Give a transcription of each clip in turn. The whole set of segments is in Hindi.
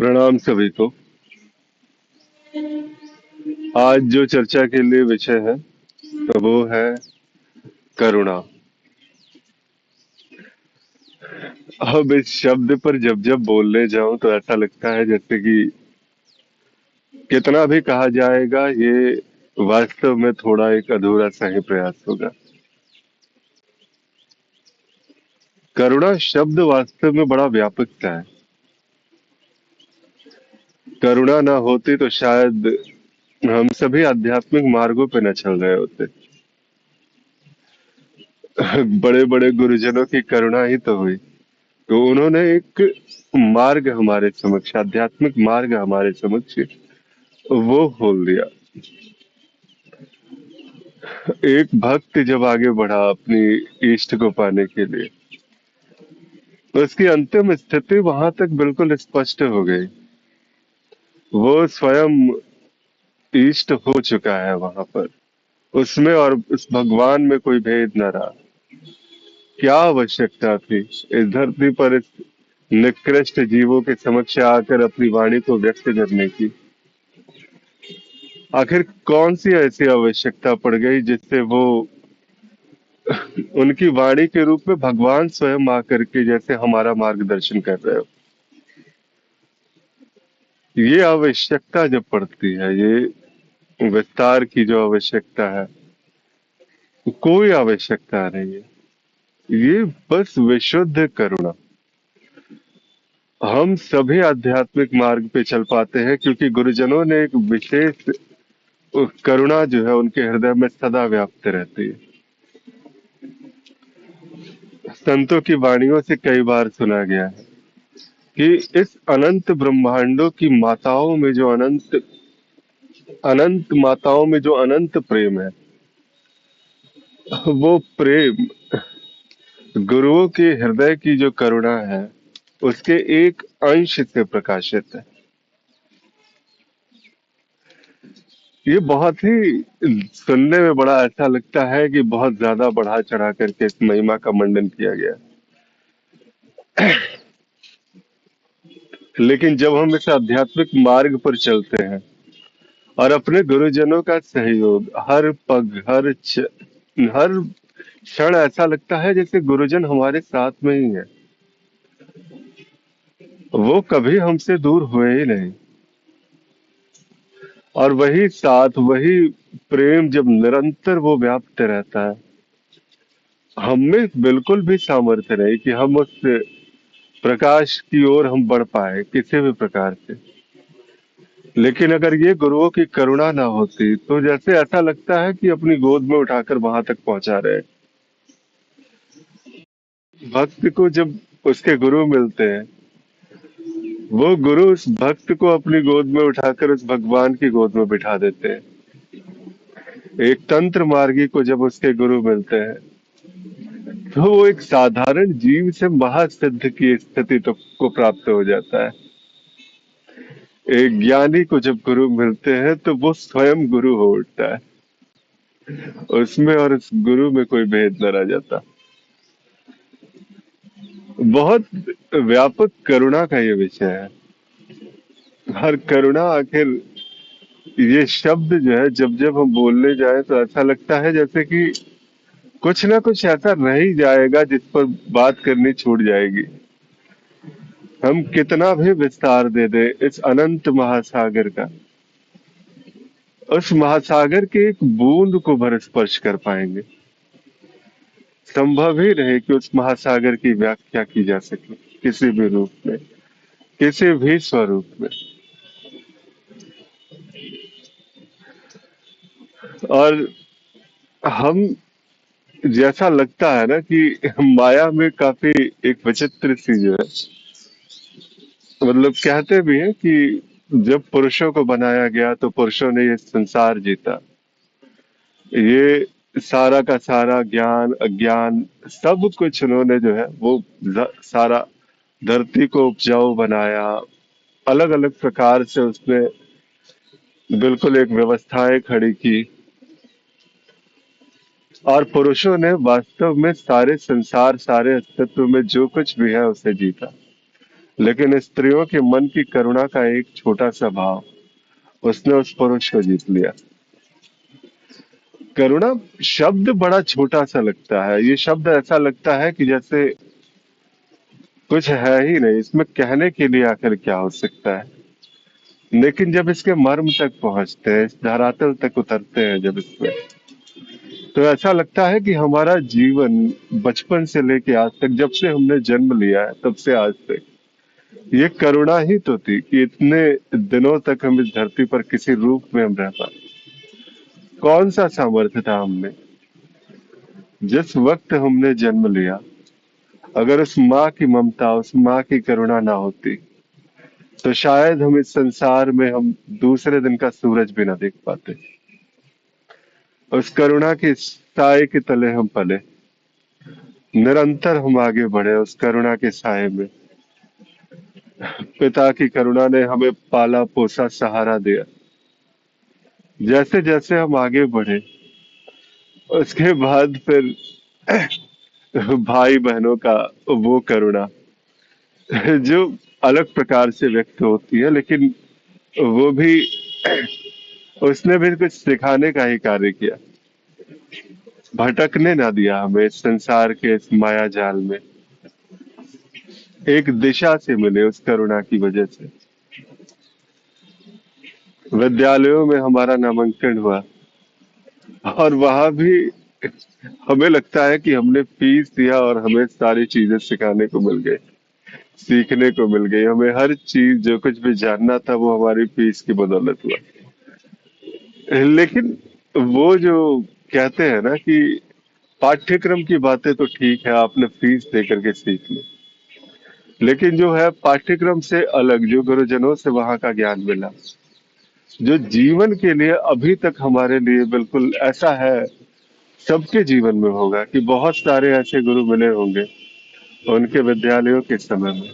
प्रणाम सभी को। आज जो चर्चा के लिए विषय है वो है करुणा। अब इस शब्द पर जब जब बोलने जाऊं तो ऐसा लगता है जैसे कि कितना भी कहा जाएगा ये वास्तव में थोड़ा एक अधूरा सा ही प्रयास होगा। करुणा शब्द वास्तव में बड़ा व्यापक सा है। करुणा ना होती तो शायद हम सभी आध्यात्मिक मार्गों पे न चल रहे होते। बड़े बड़े गुरुजनों की करुणा ही तो हुई, तो उन्होंने एक मार्ग हमारे समक्ष, आध्यात्मिक मार्ग हमारे समक्ष वो खोल दिया। एक भक्त जब आगे बढ़ा अपनी इष्ट को पाने के लिए, तो उसकी अंतिम स्थिति वहां तक बिल्कुल स्पष्ट हो गई। वो स्वयं इष्ट हो चुका है वहां पर। उसमें और उस भगवान में कोई भेद न रहा। क्या आवश्यकता थी इस धरती पर इस निकृष्ट जीवों के समक्ष आकर अपनी वाणी को व्यक्त करने की? आखिर कौन सी ऐसी आवश्यकता पड़ गई जिससे वो उनकी वाणी के रूप में भगवान स्वयं आकर के जैसे हमारा मार्गदर्शन कर रहे हो? ये आवश्यकता जब पड़ती है, ये विस्तार की जो आवश्यकता है, कोई आवश्यकता नहीं है। ये बस विशुद्ध करुणा। हम सभी आध्यात्मिक मार्ग पे चल पाते हैं क्योंकि गुरुजनों ने एक विशेष करुणा जो है उनके हृदय में सदा व्याप्त रहती है। संतों की वाणियों से कई बार सुना गया है कि इस अनंत ब्रह्मांडों की माताओं में जो अनंत अनंत माताओं में जो अनंत प्रेम है, वो प्रेम गुरुओं के हृदय की जो करुणा है उसके एक अंश से प्रकाशित है। ये बहुत ही सुनने में बड़ा अच्छा लगता है कि बहुत ज्यादा बढ़ा चढ़ा करके इस महिमा का मंडन किया गया, लेकिन जब हम इस आध्यात्मिक मार्ग पर चलते हैं और अपने गुरुजनों का सहयोग हर पग हर क्षण ऐसा लगता है जैसे गुरुजन हमारे साथ में ही है। वो कभी हमसे दूर हुए ही नहीं। और वही साथ, वही प्रेम जब निरंतर वो व्याप्त रहता है, हम में बिल्कुल भी सामर्थ्य नहीं कि हम उस प्रकाश की ओर हम बढ़ पाए किसी भी प्रकार से। लेकिन अगर ये गुरुओं की करुणा ना होती तो जैसे ऐसा लगता है कि अपनी गोद में उठाकर वहां तक पहुंचा रहे। भक्त को जब उसके गुरु मिलते हैं, वो गुरु उस भक्त को अपनी गोद में उठाकर उस भगवान की गोद में बिठा देते हैं। एक तंत्र मार्गी को जब उसके गुरु मिलते हैं, तो वो एक साधारण जीव से महासिद्ध की स्थिति तो को प्राप्त हो जाता है। एक ज्ञानी को जब गुरु मिलते हैं तो वो स्वयं गुरु हो उठता है। उसमें और उस गुरु में कोई भेद न रह जाता। बहुत व्यापक करुणा का ये विषय है। हर करुणा, आखिर ये शब्द जो है जब जब हम बोलने जाए तो ऐसा लगता है जैसे कि कुछ ना कुछ ऐसा रह ही जाएगा जिस पर बात करनी छूट जाएगी। हम कितना भी विस्तार दे दें इस अनंत महासागर का, उस महासागर के एक बूंद को भर स्पर्श कर पाएंगे। संभव ही नहीं कि उस महासागर की व्याख्या की जा सके किसी भी रूप में, किसी भी स्वरूप में। और हम, जैसा लगता है ना कि माया में काफी एक विचित्र सी जो है, मतलब कहते भी हैं कि जब पुरुषों को बनाया गया तो पुरुषों ने ये संसार जीता। ये सारा का सारा ज्ञान अज्ञान सब कुछ उन्होंने जो है वो सारा धरती को उपजाऊ बनाया। अलग अलग प्रकार से उसमें बिल्कुल एक व्यवस्थाएं खड़ी की। और पुरुषों ने वास्तव में सारे संसार, सारे अस्तित्व में जो कुछ भी है उसे जीता। लेकिन स्त्रियों के मन की करुणा का एक छोटा सा भाव उसने उस पुरुष को जीत लिया। करुणा शब्द बड़ा छोटा सा लगता है, ये शब्द ऐसा लगता है कि जैसे कुछ है ही नहीं, इसमें कहने के लिए आखिर क्या हो सकता है। लेकिन जब इसके मर्म तक पहुंचते हैं, इस धरातल तक उतरते हैं जब इसमें, तो ऐसा लगता है कि हमारा जीवन बचपन से लेके आज तक, जब से हमने जन्म लिया है तब से आज तक, ये करुणा ही तो थी कि इतने दिनों तक हम इस धरती पर किसी रूप में हम रह पाए। कौन सा सामर्थ्य था हमने, जिस वक्त हमने जन्म लिया, अगर उस माँ की ममता, उस माँ की करुणा ना होती, तो शायद हम इस संसार में हम दूसरे दिन का सूरज भी ना देख पाते। उस करुणा की साए के तले हम पले, निरंतर हम आगे बढ़े उस करुणा के साए में। पिता की करुणा ने हमें पाला पोसा सहारा दिया। जैसे जैसे हम आगे बढ़े, उसके बाद फिर भाई बहनों का वो करुणा जो अलग प्रकार से व्यक्त होती है, लेकिन वो भी, उसने भी कुछ सिखाने का ही कार्य किया। भटकने ना दिया हमें इस संसार के इस माया जाल में। एक दिशा से मिले उस करुणा की वजह से। विद्यालयों में हमारा नामांकन हुआ, और वहां भी हमें लगता है कि हमने फीस दिया और हमें सारी चीजें सिखाने को मिल गई, सीखने को मिल गई। हमें हर चीज जो कुछ भी जानना था वो हमारी फीस की बदौलत हुआ। लेकिन वो जो कहते हैं ना कि पाठ्यक्रम की बातें तो ठीक है, आपने फीस दे करके सीख ली, लेकिन जो है पाठ्यक्रम से अलग जो गुरुजनों से वहां का ज्ञान मिला, जो जीवन के लिए अभी तक हमारे लिए बिल्कुल ऐसा है, सबके जीवन में होगा कि बहुत सारे ऐसे गुरु मिले होंगे उनके विद्यालयों के समय में,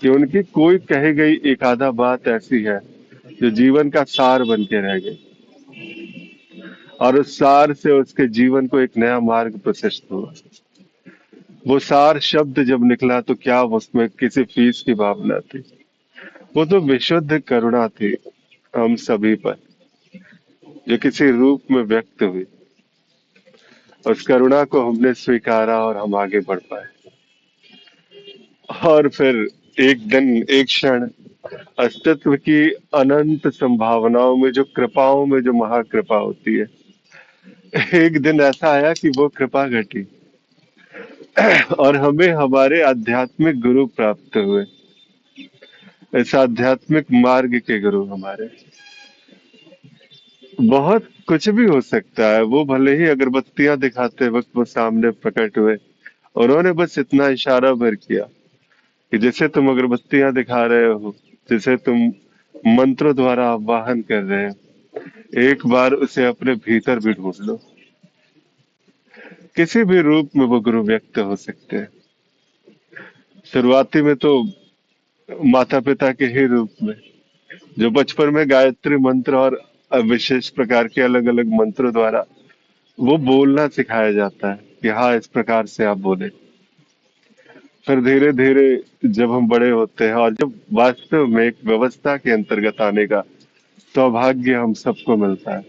कि उनकी कोई कही गई एक आधा बात ऐसी है जो जीवन का सार बन के रह गई, और उस सार से उसके जीवन को एक नया मार्ग प्रशस्त हुआ। वो सार शब्द जब निकला तो क्या उसमें किसी फीस की भावना थी, वो तो विशुद्ध करुणा थी हम सभी पर, जो किसी रूप में व्यक्त हुई। उस करुणा को हमने स्वीकारा और हम आगे बढ़ पाए। और फिर एक दिन, एक क्षण, अस्तित्व की अनंत संभावनाओं में, जो कृपाओं में जो महाकृपा होती है, एक दिन ऐसा आया कि वो कृपा घटी और हमें हमारे आध्यात्मिक गुरु प्राप्त हुए। इस आध्यात्मिक मार्ग के गुरु हमारे, बहुत कुछ भी हो सकता है। वो भले ही अगरबत्तियां दिखाते वक्त वो सामने प्रकट हुए, उन्होंने बस इतना इशारा भर किया कि जैसे तुम अगरबत्तियां दिखा रहे हो, जैसे तुम मंत्रों द्वारा आवाहन कर रहे हो, एक बार उसे अपने भीतर भी ढूंढ लो। किसी भी रूप में वो गुरु व्यक्त हो सकते हैं। शुरुआती में तो माता पिता के ही रूप में, जो बचपन में गायत्री मंत्र और विशेष प्रकार के अलग अलग मंत्रों द्वारा वो बोलना सिखाया जाता है कि हाँ इस प्रकार से आप बोले। फिर धीरे धीरे जब हम बड़े होते हैं और जब वास्तव में एक व्यवस्था के अंतर्गत आने का सौभाग्य हम सबको मिलता है,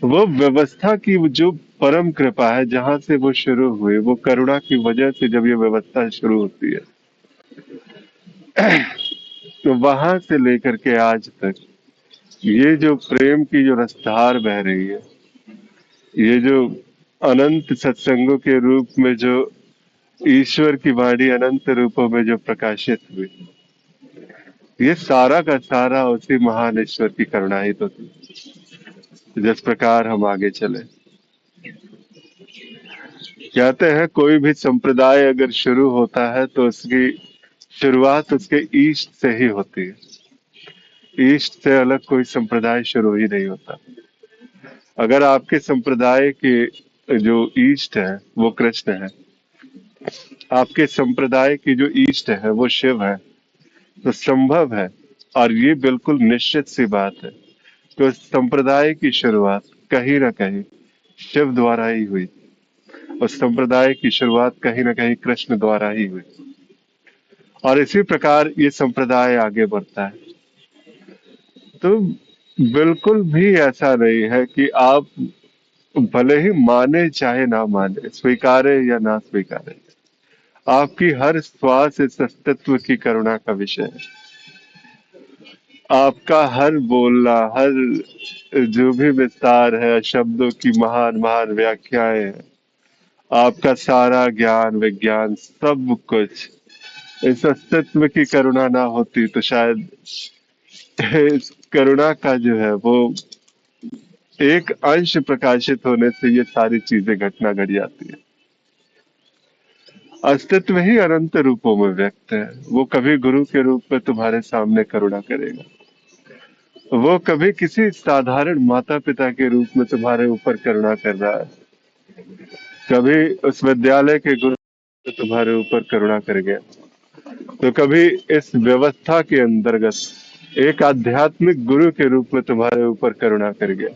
वो व्यवस्था की जो परम कृपा है, जहां से वो शुरू हुई, वो करुणा की वजह से जब ये व्यवस्था शुरू होती है, तो वहां से लेकर के आज तक ये जो प्रेम की जो रसधार बह रही है, ये जो अनंत सत्संगों के रूप में जो ईश्वर की वाणी अनंत रूपों में जो प्रकाशित हुई, ये सारा का सारा उसी महान ईश्वर की करुणा ही तो थी। जिस प्रकार हम आगे चले, कहते हैं कोई भी संप्रदाय अगर शुरू होता है तो उसकी शुरुआत उसके ईष्ट से ही होती है। ईष्ट से अलग कोई संप्रदाय शुरू ही नहीं होता। अगर आपके संप्रदाय के जो ईष्ट है वो कृष्ण है, आपके संप्रदाय की जो ईष्ट है वो शिव है, तो संभव है, और ये बिल्कुल निश्चित सी बात है, तो संप्रदाय की शुरुआत कहीं ना कहीं शिव द्वारा ही हुई, और संप्रदाय की शुरुआत कहीं ना कहीं कृष्ण द्वारा ही हुई। और इसी प्रकार ये संप्रदाय आगे बढ़ता है। तो बिल्कुल भी ऐसा नहीं है कि आप भले ही माने चाहे ना माने, स्वीकारे या ना स्वीकारे, आपकी हर श्वास इस अस्तित्व की करुणा का विषय है। आपका हर बोलना, हर जो भी विस्तार है, शब्दों की महान महान व्याख्याएं हैं, आपका सारा ज्ञान विज्ञान सब कुछ इस अस्तित्व की करुणा ना होती तो शायद इस करुणा का जो है वो एक अंश प्रकाशित होने से ये सारी चीजें घटना घट जाती है। अस्तित्व ही अनंत रूपों में व्यक्त है। वो कभी गुरु के रूप में तुम्हारे सामने करुणा करेगा, वो कभी किसी साधारण माता पिता के रूप में तुम्हारे ऊपर करुणा कर रहा है, कभी उस विद्यालय के गुरु तुम्हारे ऊपर करुणा कर गया, तो कभी इस व्यवस्था के अंतर्गत एक आध्यात्मिक गुरु के रूप में तुम्हारे ऊपर करुणा कर गया,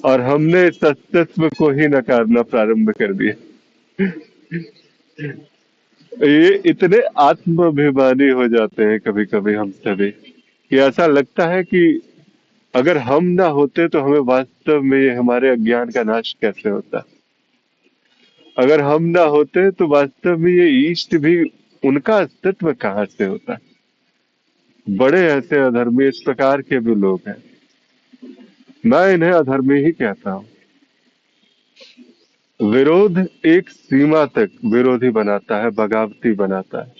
और हमने इस अस्तित्व को ही नकारना प्रारंभ कर दिया। ये इतने आत्माभिमानी हो जाते हैं कभी कभी हम सभी कि ऐसा लगता है कि अगर हम ना होते तो हमें वास्तव में ये हमारे अज्ञान का नाश कैसे होता। अगर हम ना होते तो वास्तव में ये ईष्ट भी, उनका अस्तित्व कहाँ से होता। बड़े ऐसे अधर्मी इस प्रकार के भी लोग हैं, मैं इन्हें अधर्मी ही कहता हूँ। विरोध एक सीमा तक विरोधी बनाता है, बगावती बनाता है,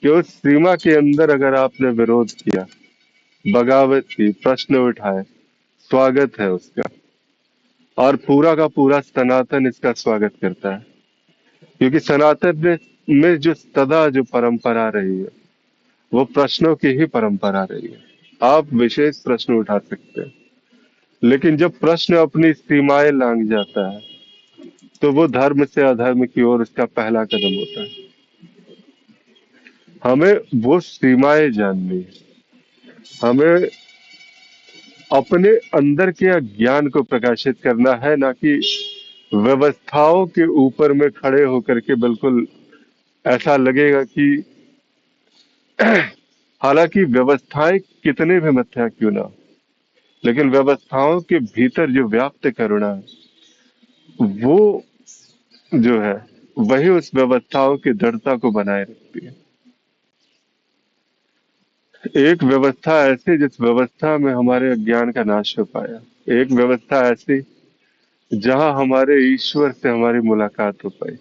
कि उस सीमा के अंदर अगर आपने विरोध किया, बगावत की, प्रश्न उठाए, स्वागत है उसका। और पूरा का पूरा सनातन इसका स्वागत करता है, क्योंकि सनातन में जो सदा जो परंपरा रही है वो प्रश्नों की ही परंपरा रही है। आप विशेष प्रश्न उठा सकते हैं, लेकिन जब प्रश्न अपनी सीमाएं लांघ जाता है तो वो धर्म से अधर्म की ओर उसका पहला कदम होता है। हमें वो सीमाएं जाननी है, हमें अपने अंदर के अज्ञान को प्रकाशित करना है, ना कि व्यवस्थाओं के ऊपर में खड़े होकर के बिल्कुल ऐसा लगेगा कि हालांकि व्यवस्थाएं कितने भी मिथ्या क्यों ना हो, लेकिन व्यवस्थाओं के भीतर जो व्याप्त करुणा है वो जो है वही उस व्यवस्थाओं की दृढ़ता को बनाए रखती है। एक व्यवस्था ऐसी जिस व्यवस्था में हमारे अज्ञान का नाश हो पाया, एक व्यवस्था ऐसी जहां हमारे ईश्वर से हमारी मुलाकात हो पाई,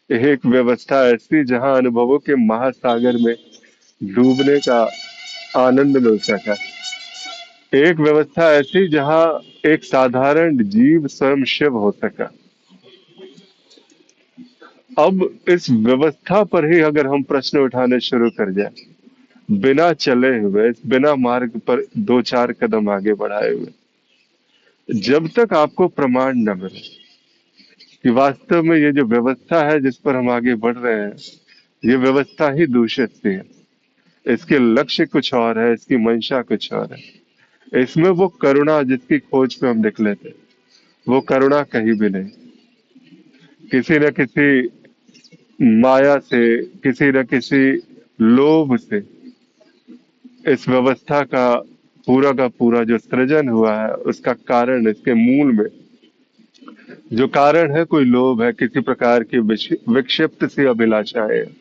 एक व्यवस्था ऐसी जहां अनुभवों के महासागर में डूबने का आनंद मिल सका, एक व्यवस्था ऐसी जहां एक साधारण जीव स्वयं शिव हो सका। अब इस व्यवस्था पर ही अगर हम प्रश्न उठाने शुरू कर जाए, बिना चले हुए, बिना मार्ग पर दो चार कदम आगे बढ़ाए हुए, जब तक आपको प्रमाण न मिले कि वास्तव में ये जो व्यवस्था है जिस पर हम आगे बढ़ रहे हैं, ये व्यवस्था ही दूषित सी है, इसके लक्ष्य कुछ और है, इसकी मंशा कुछ और है, इसमें वो करुणा जिसकी खोज पे हम निकले थे वो करुणा कहीं भी नहीं। किसी न किसी माया से, किसी न किसी लोभ से इस व्यवस्था का पूरा जो सृजन हुआ है उसका कारण, इसके मूल में जो कारण है, कोई लोभ है, किसी प्रकार की विक्षिप्त सी अभिलाषाएं हैं।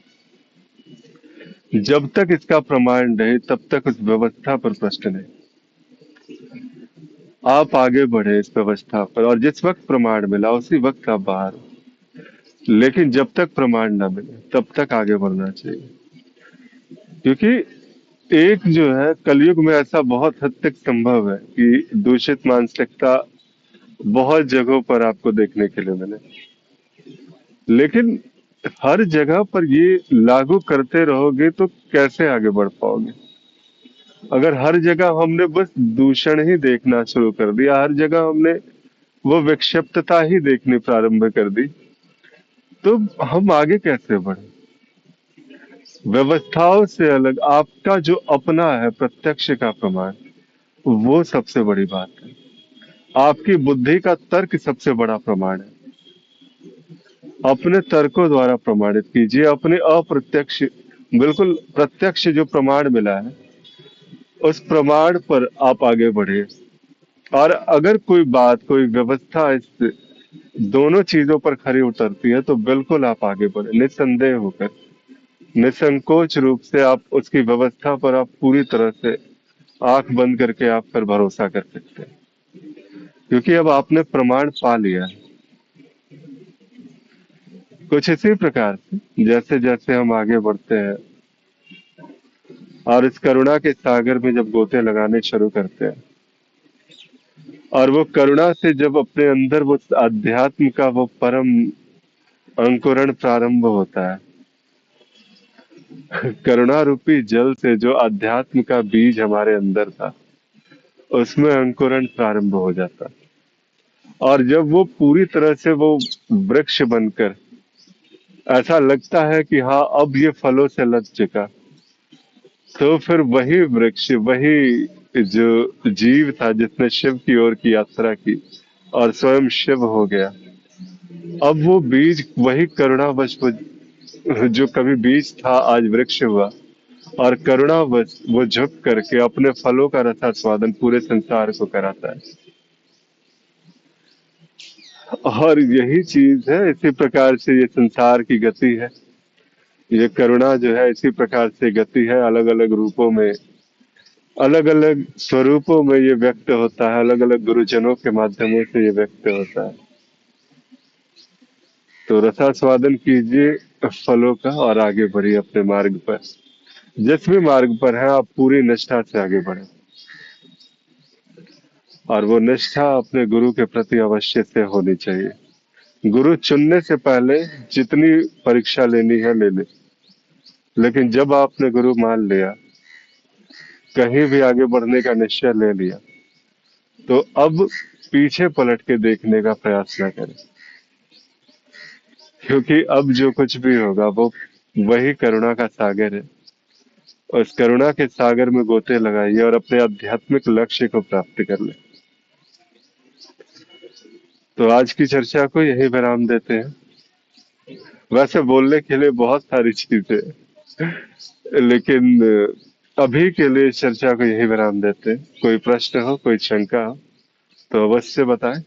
जब तक इसका प्रमाण नहीं तब तक उस व्यवस्था पर प्रश्न नहीं। आप आगे बढ़े इस व्यवस्था पर, और जिस वक्त प्रमाण मिला उसी वक्त आप बाहर हो, लेकिन जब तक प्रमाण ना मिले तब तक आगे बढ़ना चाहिए। क्योंकि एक जो है कलयुग में ऐसा बहुत हद तक संभव है कि दूषित मानसिकता बहुत जगहों पर आपको देखने के लिए मिले, लेकिन हर जगह पर ये लागू करते रहोगे तो कैसे आगे बढ़ पाओगे। अगर हर जगह हमने बस दूषण ही देखना शुरू कर दिया, हर जगह हमने वो विक्षिप्तता ही देखनी प्रारंभ कर दी, तो हम आगे कैसे बढ़े। व्यवस्थाओं से अलग आपका जो अपना है, प्रत्यक्ष का प्रमाण, वो सबसे बड़ी बात है। आपकी बुद्धि का तर्क सबसे बड़ा प्रमाण है। अपने तर्कों द्वारा प्रमाणित कीजिए, अपने अप्रत्यक्ष, बिल्कुल प्रत्यक्ष जो प्रमाण मिला है उस प्रमाण पर आप आगे बढ़े। और अगर कोई बात, कोई व्यवस्था इस दोनों चीजों पर खरी उतरती है तो बिल्कुल आप आगे बढ़े, निस्संदेह होकर, निसंकोच रूप से आप उसकी व्यवस्था पर आप पूरी तरह से आंख बंद करके आप पर भरोसा कर सकते हैं, क्योंकि अब आपने प्रमाण पा लिया है। कुछ इसी प्रकार से जैसे जैसे हम आगे बढ़ते हैं और इस करुणा के सागर में जब गोते लगाने शुरू करते हैं, और वो करुणा से जब अपने अंदर वो अध्यात्म का वो परम अंकुरण प्रारंभ होता है, करुणा रूपी जल से जो अध्यात्म का बीज हमारे अंदर था उसमें अंकुरण प्रारंभ हो जाता है। और जब वो पूरी तरह से वो वृक्ष बनकर ऐसा लगता है कि हाँ अब ये फलों से लद चुका, तो फिर वही वृक्ष, वही जो जीव था जिसने शिव की ओर की यात्रा की और स्वयं शिव हो गया, अब वो बीज वही करुणावश जो कभी बीज था आज वृक्ष हुआ, और करुणावश वो झुक करके अपने फलों का रसास्वादन पूरे संसार को कराता है। और यही चीज है, इसी प्रकार से ये संसार की गति है। ये करुणा जो है इसी प्रकार से गति है, अलग अलग रूपों में, अलग अलग स्वरूपों में ये व्यक्त होता है, अलग अलग गुरुजनों के माध्यमों से ये व्यक्त होता है। तो रसास्वादन कीजिए फलों का और आगे बढ़िए अपने मार्ग पर। जिस भी मार्ग पर है आप पूरी निष्ठा से आगे बढ़े, और वो निष्ठा अपने गुरु के प्रति अवश्य से होनी चाहिए। गुरु चुनने से पहले जितनी परीक्षा लेनी है ले ले, लेकिन जब आपने गुरु मान लिया, कहीं भी आगे बढ़ने का निश्चय ले लिया, तो अब पीछे पलट के देखने का प्रयास न करें, क्योंकि अब जो कुछ भी होगा वो वही करुणा का सागर है। उस करुणा के सागर में गोते लगाइए और अपने आध्यात्मिक लक्ष्य को प्राप्त कर ले। तो आज की चर्चा को यही विराम देते हैं। वैसे बोलने के लिए बहुत सारी चीजें हैं, लेकिन अभी के लिए इस चर्चा को यही विराम देते हैं। कोई प्रश्न हो, कोई शंका हो तो अवश्य बताएं।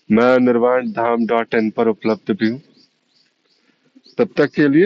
मैं निर्वाण धाम .in पर उपलब्ध भी हूँ। तब तक के लिए